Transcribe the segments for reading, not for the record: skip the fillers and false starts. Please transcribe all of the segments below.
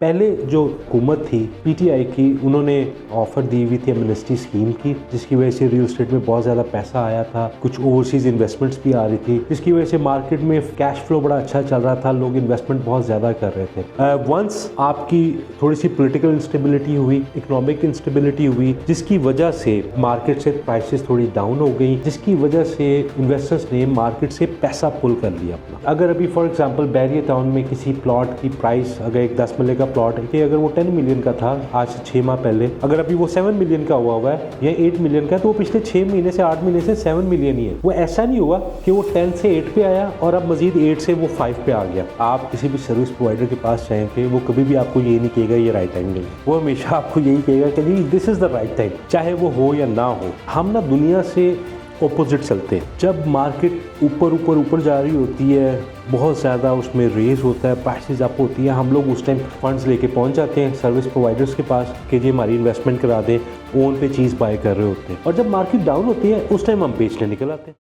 पहले जो हुकूमत थी पीटीआई की, उन्होंने ऑफ़र दी हुई थी एमनेस्टी स्कीम की, जिसकी वजह से रियल एस्टेट में बहुत ज़्यादा पैसा आया था, कुछ ओवरसीज़ इन्वेस्टमेंट्स भी आ रही थी, जिसकी वजह से मार्केट में कैश फ्लो बड़ा अच्छा चल रहा था, लोग इन्वेस्टमेंट बहुत ज़्यादा कर रहे थे। वंस आपकी थोड़ी सी पॉलिटिकल इंस्टेबिलिटी हुई, इकोनॉमिक इंस्टेबिलिटी हुई, जिसकी वजह से मार्केट से प्राइसेस थोड़ी डाउन हो गई, जिसकी वजह से इन्वेस्टर्स ने मार्केट से पैसा पुल कर लिया अपना। अगर अभी फॉर एग्जांपल बैरियर टाउन में किसी प्लॉट की प्राइस अगर एक 10 मरले का प्लॉट है कि अगर वो 10 मिलियन का था आज से 6 माह पहले, अगर अभी वो 7 मिलियन का हुआ है या 8 मिलियन का, तो वो पिछले 6 महीने से 8 महीने से 7 मिलियन ही है। वो ऐसा नहीं हुआ कि वो 10 से 8 पे आया और अब मजीद 8 से वो 5 पे आ गया। आप किसी भी सर्विस प्रोवाइडर के पास जाएंगे, वो कभी भी आपको ये नहीं कहेगा ये राइट टाइम नहीं है, वो हमेशा आपको यही कहेगा कि जी this is the right time, चाहे वो हो या ना हो। हम ना दुनिया से ऑपोजिट चलते हैं। जब मार्केट ऊपर जा रही होती है, बहुत ज़्यादा उसमें रेज होता है, प्राइसेस अप होती है, हम लोग उस टाइम फंड्स लेके पहुंच जाते हैं सर्विस प्रोवाइडर्स के पास कि जी हमारी इन्वेस्टमेंट करा दें, ओन पे चीज़ बाय कर रहे होते हैं। और जब मार्केट डाउन होती है उस टाइम हम बेचने निकल आते हैं।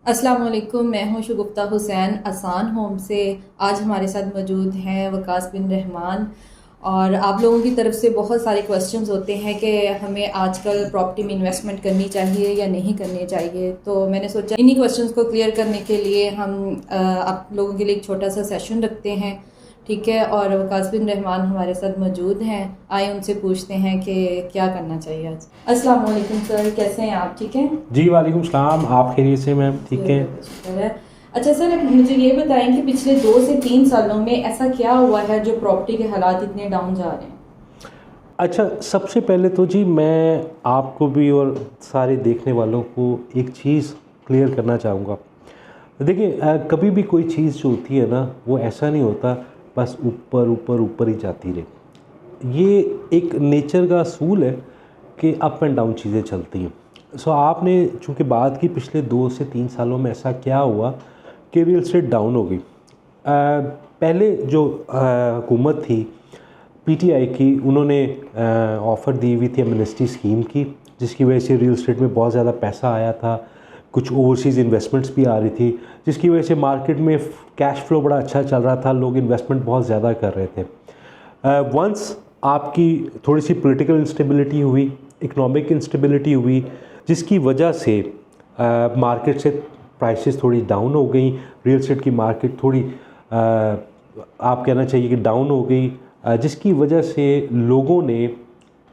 अस्सलाम वालेकुम, मैं हूं शुगुफ्ता हुसैन आसान होम से। आज हमारे साथ मौजूद हैं वकास बिन रहमान। और आप लोगों की तरफ से बहुत सारे क्वेश्चंस होते हैं कि हमें आजकल प्रॉपर्टी में इन्वेस्टमेंट करनी चाहिए या नहीं करनी चाहिए, तो मैंने सोचा इन्हीं क्वेश्चंस को क्लियर करने के लिए हम आप लोगों के लिए एक छोटा सा सेशन रखते हैं, ठीक है। और वकास बिन रहमान हमारे साथ मौजूद हैं, आए उनसे पूछते हैं कि क्या करना चाहिए आज। अस्सलाम वालेकुम सर, कैसे हैं आप? ठीक हैं जी वालेकुम सलाम, आप खैरियत से मैम? ठीक है। अच्छा सर, मुझे ये बताएं कि पिछले 2 से 3 सालों में ऐसा क्या हुआ है जो प्रॉपर्टी के हालात इतने डाउन जा रहे हैं? अच्छा, सबसे पहले तो जी मैं आपको भी और सारे देखने वालों को एक चीज़ क्लियर करना चाहूँगा। देखिए, कभी भी कोई चीज़ जो होती है ना, वो ऐसा नहीं होता बस ऊपर ही जाती रहे। ये एक नेचर का असूल है कि अप एंड डाउन चीज़ें चलती हैं। सो आपने चूँकि बात की पिछले 2 से 3 सालों में ऐसा क्या हुआ कि रियल एस्टेट डाउन हो गई। पहले जो हुकूमत थी पीटीआई की, उन्होंने ऑफ़र दी हुई थी एमनेस्टी स्कीम की, जिसकी वजह से रियल एस्टेट में बहुत ज़्यादा पैसा आया था, कुछ ओवरसीज़ इन्वेस्टमेंट्स भी आ रही थी, जिसकी वजह से मार्केट में कैश फ्लो बड़ा अच्छा चल रहा था, लोग इन्वेस्टमेंट बहुत ज़्यादा कर रहे थे। वंस आपकी थोड़ी सी पॉलिटिकल इंस्टेबिलिटी हुई, इकोनॉमिक इंस्टेबिलिटी हुई, जिसकी वजह से मार्केट से प्राइसेस थोड़ी डाउन हो गई, रियल एस्टेट की मार्केट थोड़ी आप कहना चाहिए कि डाउन हो गई, जिसकी वजह से लोगों ने,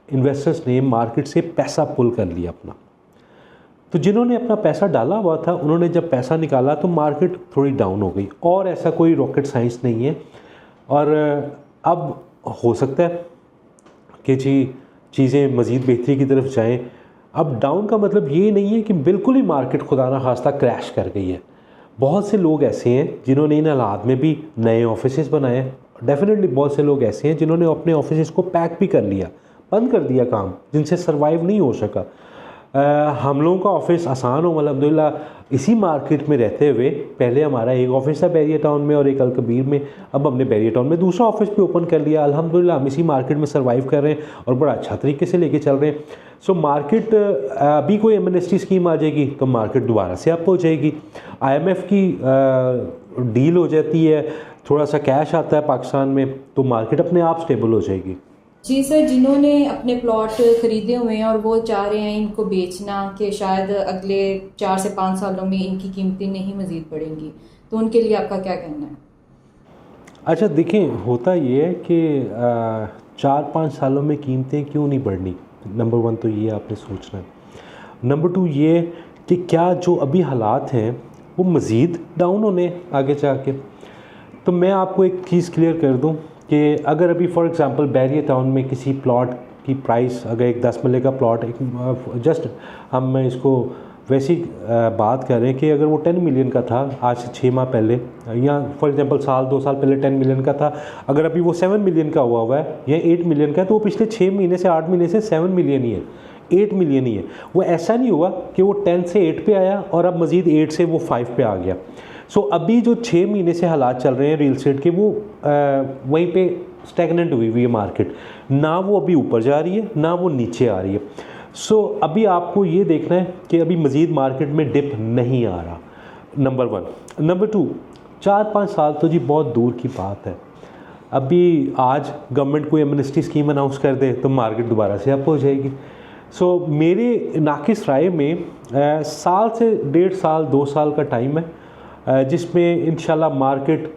इन्वेस्टर्स ने मार्केट से पैसा पुल कर लिया अपना। तो जिन्होंने अपना पैसा डाला हुआ था, उन्होंने जब पैसा निकाला तो मार्केट थोड़ी डाउन हो गई। और ऐसा कोई रॉकेट साइंस नहीं है। और अब हो सकता है कि जी चीज़ें मज़ीद बेहतरी की तरफ जाएं। अब डाउन का मतलब ये नहीं है कि बिल्कुल ही मार्केट खुदा ना खास्ता क्रैश कर गई है। बहुत से लोग ऐसे हैं जिन्होंने इन हालात में भी नए ऑफिसेस बनाए। डेफिनेटली बहुत से लोग ऐसे हैं जिन्होंने अपने ऑफिसेस को पैक भी कर लिया, बंद कर दिया काम, जिनसे सर्वाइव नहीं हो सका। हम लोगों का ऑफिस आसान हो, अल्हम्दुलिल्लाह इसी मार्केट में रहते हुए, पहले हमारा एक ऑफिस था बैरियर टाउन में और एक अलकबीर में, अब हमने बैरियर टाउन में दूसरा ऑफिस भी ओपन कर लिया। अल्हम्दुलिल्लाह हम इसी मार्केट में सर्वाइव कर रहे हैं और बड़ा अच्छा तरीके से लेके चल रहे हैं। सो मार्केट, अभी कोई एमनेस्टी स्कीम आ जाएगी तो मार्केट दोबारा से अप हो जाएगी, IMF की डील हो जाती है, थोड़ा सा कैश आता है पाकिस्तान में, तो मार्केट अपने आप स्टेबल हो जाएगी। जी सर, जिन्होंने अपने प्लॉट ख़रीदे हुए हैं और वो चाह रहे हैं इनको बेचना कि शायद अगले 4 से 5 सालों में इनकी कीमतें नहीं मज़ीद बढ़ेंगी, तो उनके लिए आपका क्या कहना है? अच्छा, देखिए, होता ये है कि 4-5 सालों में कीमतें क्यों नहीं बढ़नी। नंबर 1 तो ये आपने सोचना है। नंबर 2 ये कि क्या जो अभी हालात हैं वो मज़ीद डाउन होने आगे जाके। तो मैं आपको एक चीज़ क्लियर कर दूं कि अगर अभी फॉर एग्ज़ाम्पल बैरियर टाउन में किसी प्लॉट की प्राइस अगर एक 10 मरले का प्लॉट, एक जस्ट हम इसको वैसी बात कर रहे हैं कि अगर वो 10 मिलियन का था आज से 6 माह पहले, या फॉर एग्ज़ाम्पल 2 साल पहले 10 मिलियन का था, अगर अभी वो 7 मिलियन का हुआ है या 8 मिलियन का है, तो वो पिछले 6 महीने से 8 महीने से 7 मिलियन ही है, 8 मिलियन ही है। वो ऐसा नहीं हुआ कि वो 10 से 8 पे आया और अब मज़ीद 8 से वो 5 पे आ गया। सो अभी जो 6 महीने से हालात चल रहे हैं रियल एस्टेट के, वो वहीं पे स्टैगनेंट हुई हुई है मार्केट, ना वो अभी ऊपर जा रही है ना वो नीचे आ रही है। सो अभी आपको ये देखना है कि अभी मज़ीद मार्केट में डिप नहीं आ रहा, नंबर 1। नंबर 2, 4-5 साल तो जी बहुत दूर की बात है। अभी आज गवर्नमेंट कोई एमनेस्टी स्कीम अनाउंस कर दे तो मार्केट दोबारा से अप हो जाएगी। सो मेरे नाकिस राय में साल से 1.5 साल 2 साल का टाइम है जिसमें इंशाल्लाह मार्केट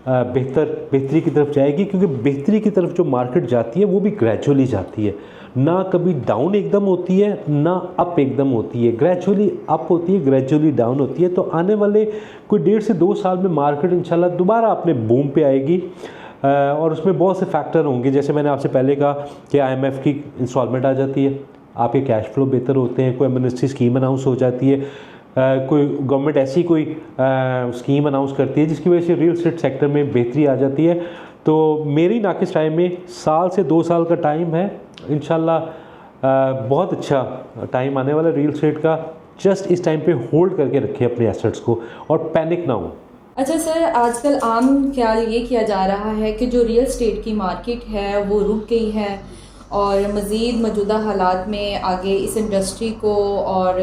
बेहतरी की तरफ जाएगी, क्योंकि बेहतरी की तरफ जो मार्केट जाती है वो भी ग्रेजुअली जाती है, ना कभी डाउन एकदम होती है ना अप एकदम होती है, ग्रेजुअली अप होती है, ग्रेजुअली डाउन होती है। तो आने वाले कोई 1.5 से 2 साल में मार्केट इंशाल्लाह दोबारा अपने बूम पे आएगी और उसमें बहुत से फैक्टर होंगे। जैसे मैंने आपसे पहले कहा कि IMF की इंस्टॉलमेंट आ जाती है, आपके कैश फ्लो बेहतर होते हैं, कोई एमनेस्टी स्कीम अनाउंस हो जाती है, कोई गवर्नमेंट ऐसी कोई स्कीम अनाउंस करती है जिसकी वजह से रियल एस्टेट सेक्टर में बेहतरी आ जाती है। तो मेरी नाकिस टाइम में साल से 2 साल का टाइम है, इंशाल्लाह बहुत अच्छा टाइम आने वाला रियल एस्टेट का। जस्ट इस टाइम पे होल्ड करके रखें अपने एसेट्स को और पैनिक ना हो। अच्छा सर, आजकल आम ख्याल ये किया जा रहा है कि जो रियल एस्टेट की मार्केट है वो रुक गई है और मज़ीद मौजूदा हालात में आगे इस इंडस्ट्री को और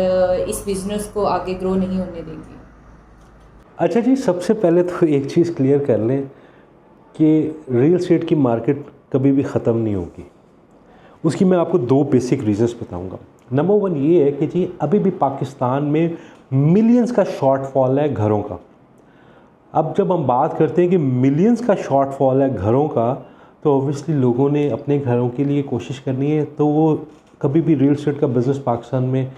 इस बिज़नेस को आगे ग्रो नहीं होने देंगे। अच्छा जी, सबसे पहले तो एक चीज़ क्लियर कर लें कि रियल एस्टेट की मार्केट कभी भी ख़त्म नहीं होगी। उसकी मैं आपको 2 बेसिक रीज़न्स बताऊंगा। नंबर 1 ये है कि जी अभी भी पाकिस्तान में मिलियंस का शॉर्टफॉल है घरों का। अब जब हम बात करते हैं कि मिलियंस का शॉर्टफॉल है घरों का, तो ऑब्वियसली लोगों ने अपने घरों के लिए कोशिश करनी है, तो वो कभी भी रियल एस्टेट का बिज़नेस पाकिस्तान में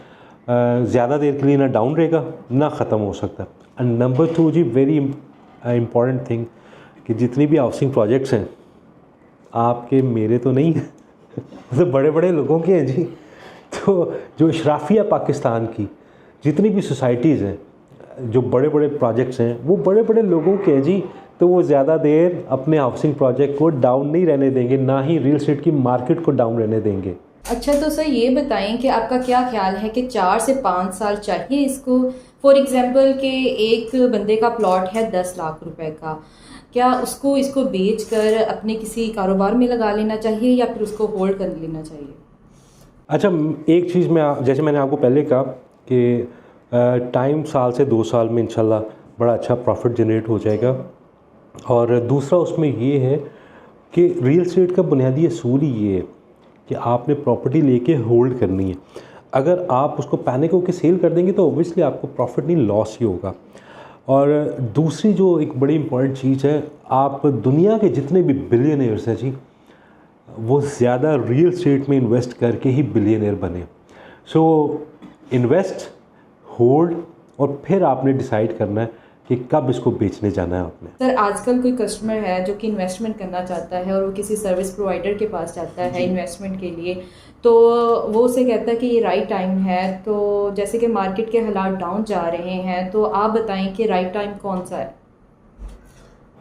ज़्यादा देर के लिए ना डाउन रहेगा ना ख़त्म हो सकता। एंड नंबर 2 जी, वेरी इम्पॉर्टेंट थिंग कि जितनी भी हाउसिंग प्रोजेक्ट्स हैं आपके मेरे तो नहीं हैं तो बड़े बड़े लोगों के हैं जी। तो जो इशराफिया पाकिस्तान की जितनी भी सोसाइटीज़ हैं, जो बड़े बड़े प्रोजेक्ट्स हैं, वो बड़े बड़े लोगों के हैं जी। तो वो ज़्यादा देर अपने हाउसिंग प्रोजेक्ट को डाउन नहीं रहने देंगे, ना ही रियल एस्टेट की मार्केट को डाउन रहने देंगे। अच्छा, तो सर ये बताएं कि आपका क्या ख्याल है कि 4 से 5 साल चाहिए इसको? फॉर एग्जांपल कि एक बंदे का प्लॉट है 10 लाख रुपए का, क्या उसको इसको बेच कर अपने किसी कारोबार में लगा लेना चाहिए या फिर उसको होल्ड कर लेना चाहिए? अच्छा, एक चीज़ मैं जैसे मैंने आपको पहले कहा कि टाइम साल से 2 साल में इंशाल्लाह बड़ा अच्छा प्रॉफिट जनरेट हो जाएगा। और दूसरा उसमें ये है कि रियल एस्टेट का बुनियादी असूल ही ये है कि आपने प्रॉपर्टी लेके होल्ड करनी है। अगर आप उसको पैनिक होकर सेल कर देंगे तो ऑब्वियसली आपको प्रॉफिट नहीं, लॉस ही होगा। और दूसरी जो एक बड़ी इंपॉर्टेंट चीज़ है, आप दुनिया के जितने भी बिलियनियर्स हैं जी, वो ज़्यादा रियल एस्टेट में इन्वेस्ट करके ही बिलियनियर बने। सो इन्वेस्ट, होल्ड और फिर आपने डिसाइड करना है कि कब इसको बेचने जाना है आपने। सर, आजकल कोई कस्टमर है जो कि इन्वेस्टमेंट करना चाहता है और वो किसी सर्विस प्रोवाइडर के पास जाता है इन्वेस्टमेंट के लिए, तो वो उसे कहता है कि ये राइट टाइम है। तो जैसे कि मार्केट के हालात डाउन जा रहे हैं, तो आप बताएं कि राइट टाइम कौन सा है?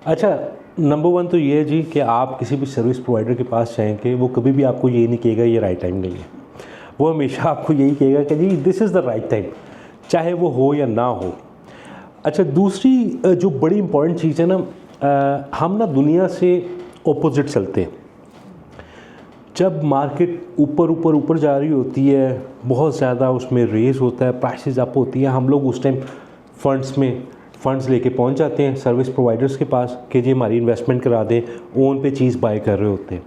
अच्छा, नंबर 1 तो ये है जी कि आप किसी भी सर्विस प्रोवाइडर के पास जाएंगे, वो कभी भी आपको ये नहीं कहेगा ये राइट टाइम नहीं है। वो हमेशा आपको यही कहेगा कि जी this is the right time, चाहे वो हो या ना हो। अच्छा, दूसरी जो बड़ी इंपॉर्टेंट चीज़ है ना, हम ना दुनिया से ऑपोजिट चलते हैं। जब मार्केट ऊपर ऊपर ऊपर जा रही होती है, बहुत ज़्यादा उसमें रेस होता है, प्राइसेस अप होती है, हम लोग उस टाइम फंड्स लेके पहुंच जाते हैं सर्विस प्रोवाइडर्स के पास कि जी हमारी इन्वेस्टमेंट करा दें, ओन पे चीज़ बाय कर रहे होते हैं।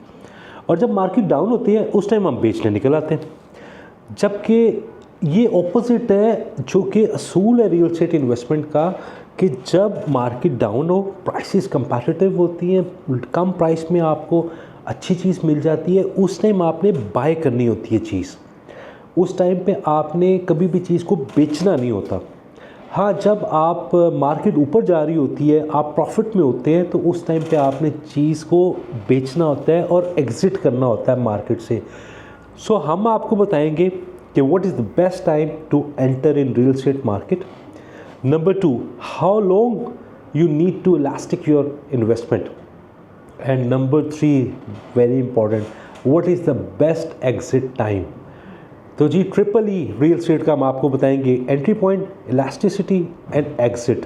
और जब मार्केट डाउन होती है उस टाइम हम बेचने निकल आते हैं। जबकि ये ऑपोजिट है जो कि असूल है रियल एस्टेट इन्वेस्टमेंट का, कि जब मार्केट डाउन हो, प्राइसेस कंपैरेटिव होती हैं, कम प्राइस में आपको अच्छी चीज़ मिल जाती है, उस टाइम आपने बाय करनी होती है चीज़। उस टाइम पे आपने कभी भी चीज़ को बेचना नहीं होता। हाँ, जब आप मार्केट ऊपर जा रही होती है, आप प्रॉफिट में होते हैं, तो उस टाइम पे आपने चीज़ को बेचना होता है और एग्ज़िट करना होता है मार्केट से। सो हम आपको बताएंगे कि what is the best time to enter in real estate market. Number 2, how long you need to elastic your investment. And number 3, very important, what is the best exit time. तो जी triple E real estate का हम आपको बताएंगे, entry point, elasticity and exit.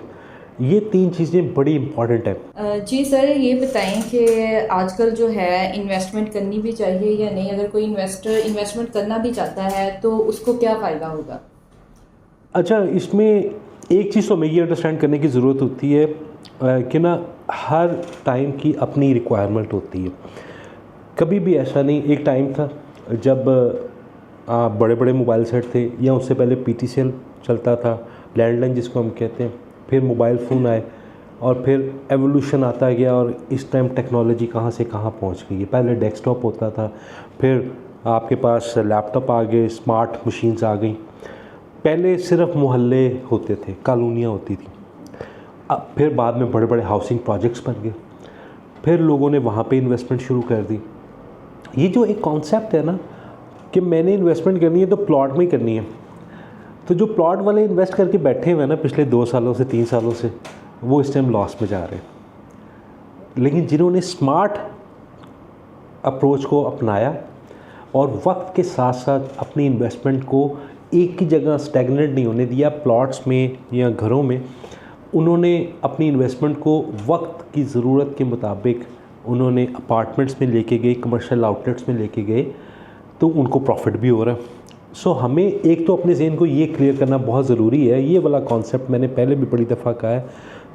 ये 3 चीज़ें बड़ी important है। जी sir, ये बताएं कि आजकल जो है इन्वेस्टमेंट करनी भी चाहिए या नहीं? अगर कोई इन्वेस्टर इन्वेस्टमेंट करना भी चाहता है तो उसको क्या फ़ायदा होगा? अच्छा, इसमें एक चीज़ तो हमें ये अंडरस्टैंड करने की ज़रूरत होती है कि ना हर टाइम की अपनी रिक्वायरमेंट होती है। कभी भी ऐसा नहीं, एक टाइम था जब बड़े बड़े मोबाइल सेट थे, या उससे पहले PTCL चलता था, लैंडलाइन जिसको हम कहते हैं, फिर मोबाइल फ़ोन आए और फिर एवोल्यूशन आता गया और इस टाइम टेक्नोलॉजी कहाँ से कहाँ पहुँच गई है। पहले डेस्कटॉप होता था, फिर आपके पास लैपटॉप आ गए, स्मार्ट मशीन्स आ गई। पहले सिर्फ मोहल्ले होते थे, कॉलोनियाँ होती थी, अब फिर बाद में बड़े बड़े हाउसिंग प्रोजेक्ट्स बन गए, फिर लोगों ने वहाँ पे इन्वेस्टमेंट शुरू कर दी। ये जो एक कॉन्सेप्ट है ना कि मैंने इन्वेस्टमेंट करनी है तो प्लॉट में ही करनी है, तो जो प्लॉट वाले इन्वेस्ट करके बैठे हुए हैं ना पिछले 2 सालों से 3 सालों से, वो इस टाइम लॉस में जा रहे हैं। लेकिन जिन्होंने स्मार्ट अप्रोच को अपनाया और वक्त के साथ साथ अपनी इन्वेस्टमेंट को एक ही जगह स्टैग्नेंट नहीं होने दिया, प्लॉट्स में या घरों में, उन्होंने अपनी इन्वेस्टमेंट को वक्त की ज़रूरत के मुताबिक उन्होंने अपार्टमेंट्स में लेके गए, कमर्शियल आउटलेट्स में लेके गए, तो उनको प्रॉफिट भी हो रहा है। सो हमें एक तो अपने ज़हन को ये क्लियर करना बहुत ज़रूरी है। ये वाला कॉन्सेप्ट मैंने पहले भी बड़ी दफ़ा कहा है,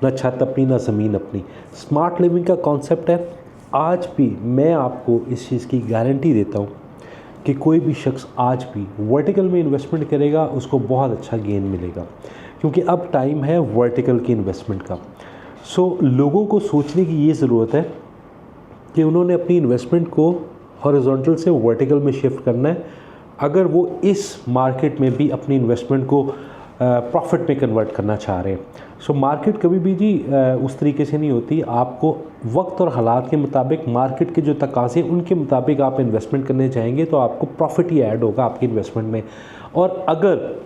ना छत अपनी ना ज़मीन अपनी। स्मार्ट लिविंग का कॉन्सेप्ट है, आज भी मैं आपको इस चीज़ की गारंटी देता हूँ कि कोई भी शख्स आज भी वर्टिकल में इन्वेस्टमेंट करेगा, उसको बहुत अच्छा गेन मिलेगा, क्योंकि अब टाइम है वर्टिकल की इन्वेस्टमेंट का। सो लोगों को सोचने की ये ज़रूरत है कि उन्होंने अपनी इन्वेस्टमेंट को हॉरिजॉन्टल से वर्टिकल में शिफ्ट करना है, अगर वो इस मार्केट में भी अपनी इन्वेस्टमेंट को प्रॉफिट में कन्वर्ट करना चाह रहे हैं। सो मार्केट कभी भी जी उस तरीके से नहीं होती। आपको वक्त और हालात के मुताबिक, मार्केट के जो तकाज़े उनके मुताबिक आप इन्वेस्टमेंट करने चाहेंगे तो आपको प्रॉफिट ही ऐड होगा आपकी इन्वेस्टमेंट में। और अगर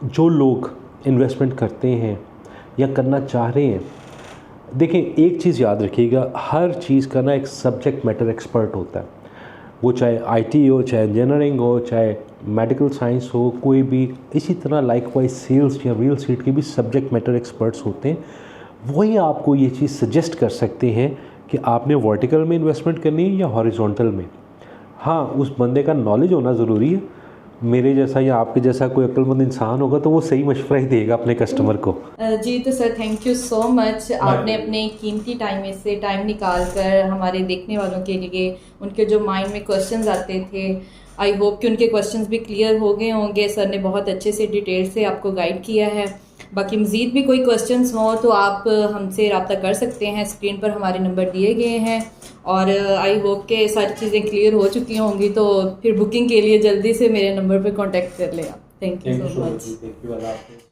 जो लोग इन्वेस्टमेंट करते हैं या करना चाह रहे हैं, देखें एक चीज़ याद रखिएगा, हर चीज़ का ना एक सब्जेक्ट मैटर एक्सपर्ट होता है, वो चाहे IT हो, चाहे इंजीनियरिंग हो, चाहे मेडिकल साइंस हो, कोई भी। इसी तरह लाइकवाइज सेल्स या रियल एस्टेट के भी सब्जेक्ट मैटर एक्सपर्ट्स होते हैं। वही आपको ये चीज़ सजेस्ट कर सकते हैं कि आपने वर्टिकल में इन्वेस्टमेंट करनी है या हॉरिजॉन्टल में। हाँ, उस बंदे का नॉलेज होना ज़रूरी है। मेरे जैसा या आपके जैसा कोई अक्लमंद इंसान होगा तो वो सही मशवरा ही देगा अपने कस्टमर को। जी तो sir thank you so much, आपने अपने कीमती टाइम में से टाइम निकाल कर हमारे देखने वालों के लिए, उनके जो माइंड में क्वेश्चंस आते थे, आई होप कि उनके क्वेश्चंस भी क्लियर हो गए होंगे। सर ने बहुत अच्छे से डिटेल से आपको गाइड किया है। बाकी मज़ीद भी कोई क्वेश्चंस हो तो आप हमसे रब्ता कर सकते हैं, स्क्रीन पर हमारे नंबर दिए गए हैं। और आई होप के सारी चीज़ें क्लियर हो चुकी होंगी, तो फिर बुकिंग के लिए जल्दी से मेरे नंबर पर कॉन्टेक्ट कर लें आप। Thank you so much.